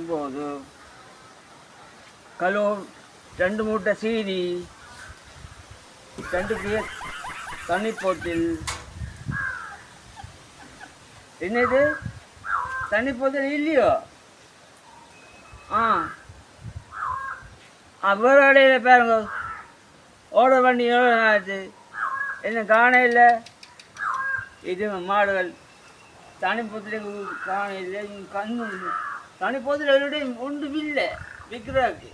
போது கலோ 2 மூட்டை சீனி 2 பேர் தண்ணி போட்டில் என்னது தண்ணி போட்டில் இல்லையோ வேறு இடையில பாருங்க ஆர்டர் பண்ணி எவ்வளோ ஆச்சு என்ன காண இல்லை இது மாடுகள் தனி போத்தில் காண இல்லை கண்ணு தனி போத்தில் எல்லோடையும் ஒன்றும் இல்லை விற்கிறாக்கு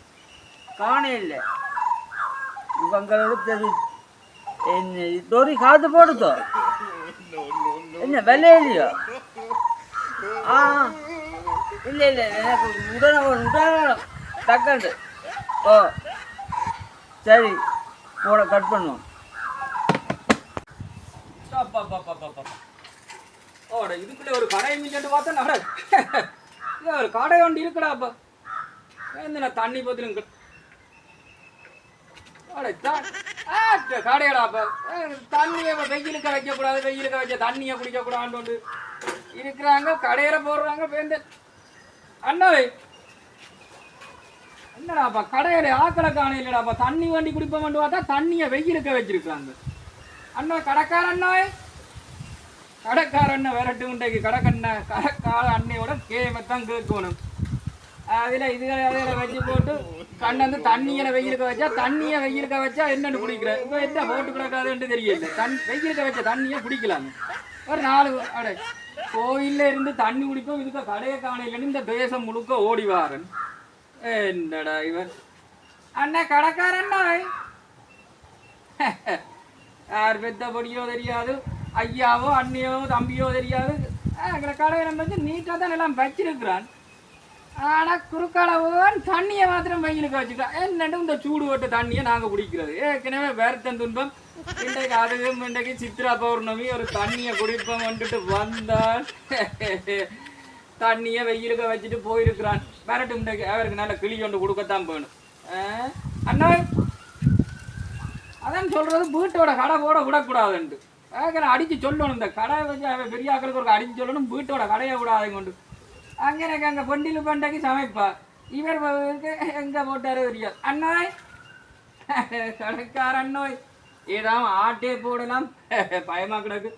காண இல்லை இவங்களோட என்ன தோறி காத்து போடுதோ என்ன விலை இல்லையோ இல்லை இல்லை எனக்கு உடனே டக்கண்டு ஓ சரி போட கட் பண்ணுவோம் ஓட இதுக்குள்ள ஒரு கடை மிஞ்சிட்டு பார்த்தா நட ஒரு கடை ஒன்று இருக்குடா அப்ப என்ன தண்ணி பத்திலும் கடையடா அப்ப தண்ணியை வெயிலுக்க வைக்கக்கூடாது வெயிலுக்க வச்ச தண்ணியை குடிக்கக்கூடாது இருக்கிறாங்க கடையில போடுறாங்க பேருந்து அண்ணாவே என்னடாப்பா கடையில ஆக்களை காண இல்லடாப்பா தண்ணி வண்டி குடிப்போம் பார்த்தா தண்ணியை வெயிலுக்க வச்சிருக்காங்க அண்ணா கடைக்கார அண்ணாவே கடைக்காரண்ண விரட்டு உண்டைக்கு கடைக்கார அண்ணையோட கேமத்தான் கேட்கணும் அதில் இதுகளை அதில் வச்சு போட்டு கண்ணு தண்ணியை வெயிலுக்க வச்சா தண்ணியை வெயிலுக்க வச்சா என்னென்னு குடிக்கிறேன் இப்போ என்ன போட்டு கிடக்காதுன்ட்டு தெரியல வெயிலுக்க வச்ச தண்ணியை குடிக்கலாங்க ஒரு 4 அடை கோயிலில் இருந்து தண்ணி குடிப்போம் இதுக்கு கடையை காணையிலன்னு இந்த தேசம் முழுக்க ஓடி வாரன் என்னடா இவன் அண்ணா கடைக்காரண்ணா யார் பெத்தபடியோ தெரியாது ஐயாவோ அண்ணியோ தம்பியோ தெரியாது கடையை வந்து நீட்டாக தான் எல்லாம் வச்சிருக்கிறான் ஆனால் குறுக்காலவன் தண்ணியை மாத்திரம் வெயிலுக்கு வச்சுக்கலாம் என்னட்டு இந்த சூடு ஓட்ட தண்ணியை நாங்கள் குடிக்கிறது ஏற்கனவே வேர்த்தன் துன்பம் இன்றைக்கு அதுவும் இன்றைக்கு சித்ரா பௌர்ணமி ஒரு தண்ணியை குடிப்போம் வந்துட்டு வந்தால் தண்ணியை வெயிலுக்கு வச்சுட்டு போயிருக்கிறான் விரட்டு இன்றைக்கு அவருக்கு நல்ல கிளி கொண்டு கொடுக்கத்தான் போகணும் அண்ணா அதான் சொல்கிறது வீட்டோட கடை போட விடக்கூடாதுன்ட்டு அடித்து சொல்லணும் இந்த கடை வச்சு அவன் பெரிய ஆக்களுக்கு ஒரு அடித்து சொல்லணும் வீட்டோட கடையை விடாதுங்க கொண்டு அங்கே எனக்கு அங்கே பொண்டில் பண்டைக்கு சமைப்பா இவர் எங்கே போட்டாரு தெரியாது அண்ணாய் கடைக்கார அண்ணோய் ஏதாவது ஆட்டே போடலாம் பயமா கிடக்கு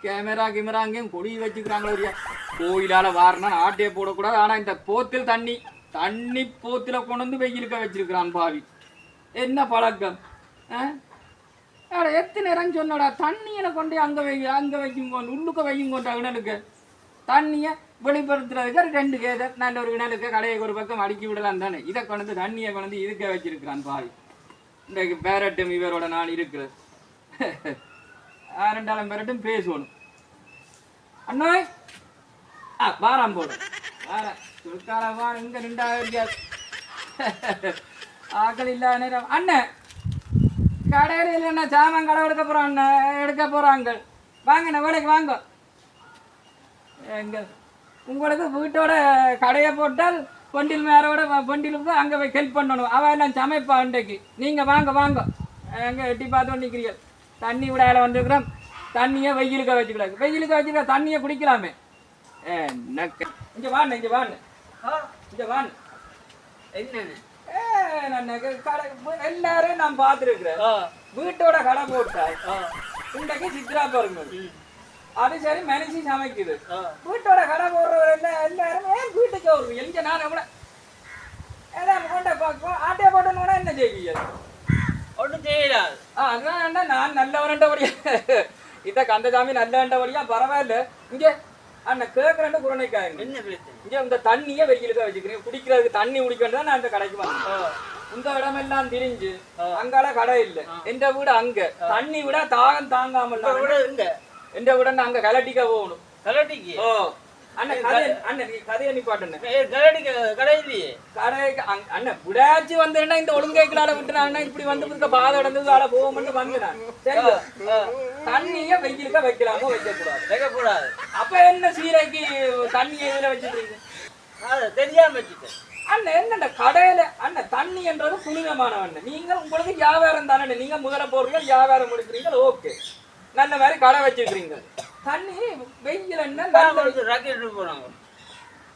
கேமரா அங்கேயும் கொடி வச்சுக்கிறாங்களோ இல்லையா கோயிலால் வாரினா ஆட்டே போடக்கூடாது ஆனால் இந்த போத்தில் தண்ணி போத்தில் கொண்டு வந்து வெயிலுக்க வச்சிருக்கிறான் பாவி என்ன பழக்கம் எத்தனை நேரம் சொன்னடா தண்ணியை கொண்டு அங்கே வைக்கும் கொண்டு உள்ளுக்க வைக்கும் கொண்டு அண்ணனுக்கு தண்ணியை வெளிப்படுத்துறதுக்கு 2 கேதர் நல்ல ஒரு கிணலுக்கு கடையை ஒரு பக்கம் அடுக்கி விடலாம் தானே இதை கொண்டு தண்ணியை கொண்டு இதுக்க வச்சிருக்கிறான் பாவி இன்றைக்கு பேரட்டும் இவரோட நான் இருக்கிறது 2 பேரட்டும் பேசணும் அண்ணா வாரம் போடும் வாரம் வாரம் இங்கே 2 ஆக்கள் இல்லாத நேரம் அண்ணன் கடையில் இல்லைன்னா சாமான் கடை எடுக்க போகிறாங்க வாங்கண்ணா வேலைக்கு வாங்க எங்க உங்களுக்கு வீட்டோட கடையை போட்டால் பொண்டில் மேரோட பொண்டிலுக்கு அங்கே போய் ஹெல்ப் பண்ணணும் அவள் எல்லாம் சமைப்பா இன்றைக்கு நீங்கள் வாங்க எங்கே எட்டி பார்த்து நிற்கிறீங்க தண்ணி விடாயில் வந்துருக்குறோம் தண்ணியை வெயிலுக்க வச்சுக்க தண்ணியை குடிக்கலாமே இங்கே வான்னு என்ன கடை எல்லாரும் நான் பார்த்துருக்குறேன் வீட்டோட கடை போட்டால் இன்றைக்கு சித்ரா பௌர்ணமி அது சரி மனுஷி சமைக்குது வீட்டோட கடை போடுறவங்க எல்லாரும் வீட்டுக்கு வருவோம் எங்க நான் எவ்வளோ ஏதாவது கொண்ட பார்ப்போம் ஆட்டையை போட்டோன்னா என்ன செய்வீங்க ஒன்றும் செய்யலாது அதுதான் நான் நல்லவன்டபடியா இதை கந்தசாமி நல்லவன்டபடியா பரவாயில்ல இங்கே அண்ணன் கேட்குறேன் குரணைக்காய் என்ன இங்கே இந்த தண்ணியை வெயிலுக்க வச்சுக்கிறேன் குடிக்கிறதுக்கு தண்ணி குடிக்கிறது நான் இந்த கடைக்கு வந்தேன் இந்த இடமெல்லாம் திரிஞ்சு அங்கால கடை இல்லை எந்த வீடு அங்க தண்ணி விட தாகம் தாங்காமல் எந்த வீட அங்க கலட்டிக்க போகணும் கலட்டிக்கு அண்ணன் கதையை நிப்பாட்டுன்னு கடை இல்லையே கடைக்கு அண்ணன் விடாச்சு வந்தேன்னா இந்த ஒழுங்கைகளால விட்டுனா இப்படி வந்து பாதை நடந்தது ஆள போகும்னு வந்தேன் சரி தண்ணிய வெயிலுக்க வைக்கலாமோ வைக்கக்கூடாது அப்ப என்ன சீரைக்கு தண்ணியை இதுல வச்சுக்கிறீங்க தெரியாம வச்சுட்டேன் அண்ணன் என்னண்ட கடையில அண்ணன் தண்ணி என்றது புனிதமான அண்ணன் நீங்க உங்களுக்கு வியாபாரம் தானே நீங்க முதல்ல போடுறீங்க வியாபாரம் முடிக்கிறீங்க ஓகே நல்ல மாதிரி கடை வச்சிருக்கிறீங்க தண்ணி வெயில் என்ன ராக்கெட் போறாங்க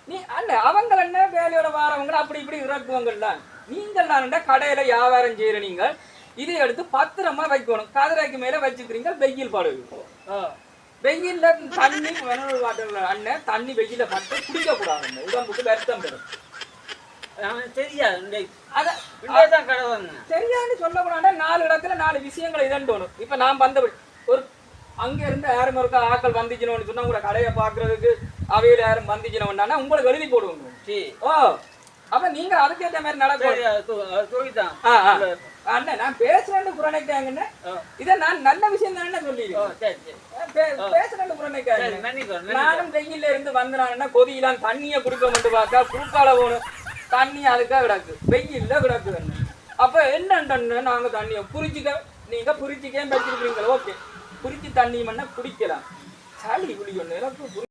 நீ அல்ல அவங்க என்ன வேலையோட வாரவங்க அப்படி இப்படி இறக்குவாங்கல்ல நீங்கள் நான் கடையில வியாபாரம் செய்யற நீங்கள் இதை எடுத்து பத்திரமா வைக்கணும் கதிரைக்கு மேல வச்சுக்கிறீங்க வெயில் படுது வெயில்ல தண்ணி மினரல் வாட்டர்ல அண்ணன் தண்ணி வெயில பட்டு குடிக்க கூடாது உடம்புக்கு வருத்தம் பெறும் தெரியாது தெரியாதுன்னு சொல்லக்கூடாது 4 இடத்துல 4 விஷயங்களை இதண்டோணும் இப்ப நான் வந்தபடி ஒரு அங்க இருந்து யாரும் இருக்கா ஆக்கள் வந்துச்சுன்னு சொன்னா உங்களை கடையை பாக்குறதுக்கு அவையில யாரும் வந்துச்சுன்னா உங்களுக்கு எழுதி போடுவாங்க ஓ அப்ப நீங்க அதுக்கேற்ற மாதிரி நடக்கும் அண்ணன் நான் பேசுறேன்னு புறணைக்காங்கன்னு இதை நான் நல்ல விஷயம் தானே சொல்லிடுறேன் பேசுறேன்னு புறணைக்காங்க நானும் வெயில்ல இருந்து வந்தனான்னா கொதியெல்லாம் தண்ணியை குடிக்க மட்டும் பார்த்தா குறுக்கால போகணும் தண்ணி அதுக்காக கிடக்கு வெயில்ல கிடக்கு அப்ப என்னன்னு நாங்க தண்ணியை புரிச்சுக்க நீங்க புரிச்சுக்கே வச்சிருக்கீங்களா ஓகே புரிச்சு தண்ணி மண்ணா குடிக்கலாம் சளி குடிக்கணும்